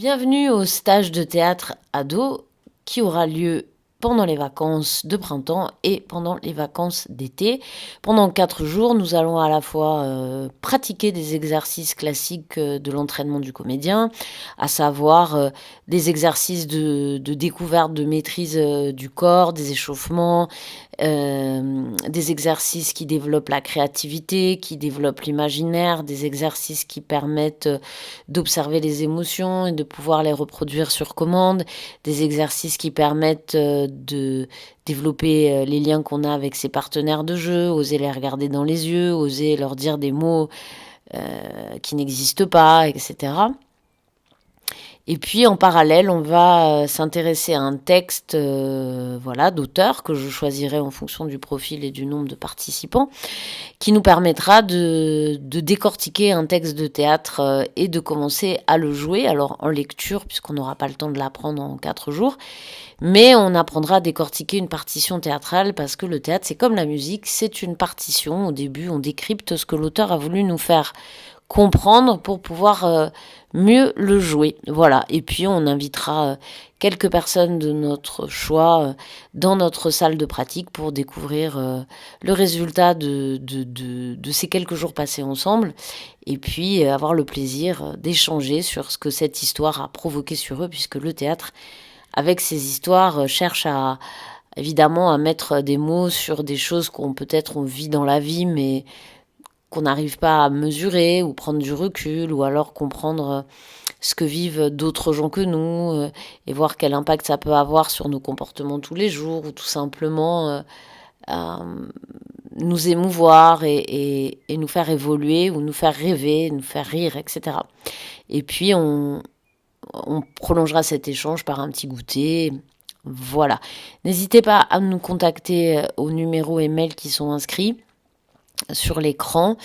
Bienvenue au stage de théâtre ado qui aura lieu pendant les vacances de printemps et pendant les vacances d'été. Pendant 4 jours, nous allons à la fois pratiquer des exercices classiques de l'entraînement du comédien, à savoir des exercices de découverte, de maîtrise du corps, des échauffements, des exercices qui développent la créativité, qui développent l'imaginaire, des exercices qui permettent d'observer les émotions et de pouvoir les reproduire sur commande, des exercices qui permettent de développer les liens qu'on a avec ses partenaires de jeu, oser les regarder dans les yeux, oser leur dire des mots qui n'existent pas, etc. Et puis en parallèle, on va s'intéresser à un texte d'auteur que je choisirai en fonction du profil et du nombre de participants, qui nous permettra de décortiquer un texte de théâtre et de commencer à le jouer, alors en lecture, puisqu'on n'aura pas le temps de l'apprendre en 4 jours, mais on apprendra à décortiquer une partition théâtrale, parce que le théâtre, c'est comme la musique, c'est une partition. Au début, on décrypte ce que l'auteur a voulu nous faire comprendre pour pouvoir mieux le jouer. Voilà. Et puis on invitera quelques personnes de notre choix dans notre salle de pratique pour découvrir le résultat de ces quelques jours passés ensemble, et puis avoir le plaisir d'échanger sur ce que cette histoire a provoqué sur eux, puisque le théâtre, avec ses histoires, cherche évidemment à mettre des mots sur des choses qu'on peut-être on vit dans la vie, mais qu'on n'arrive pas à mesurer ou prendre du recul, ou alors comprendre ce que vivent d'autres gens que nous, et voir quel impact ça peut avoir sur nos comportements tous les jours, ou tout simplement nous émouvoir et nous faire évoluer, ou nous faire rêver, nous faire rire, etc. Et puis on prolongera cet échange par un petit goûter. Voilà. N'hésitez pas à nous contacter aux numéros et mails qui sont inscrits sur l'écran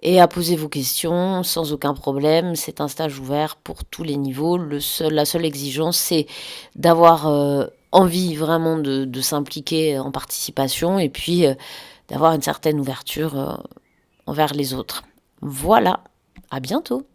et à poser vos questions sans aucun problème. C'est un stage ouvert pour tous les niveaux. La seule exigence, c'est d'avoir envie vraiment de s'impliquer en participation, et puis d'avoir une certaine ouverture envers les autres. Voilà, à bientôt.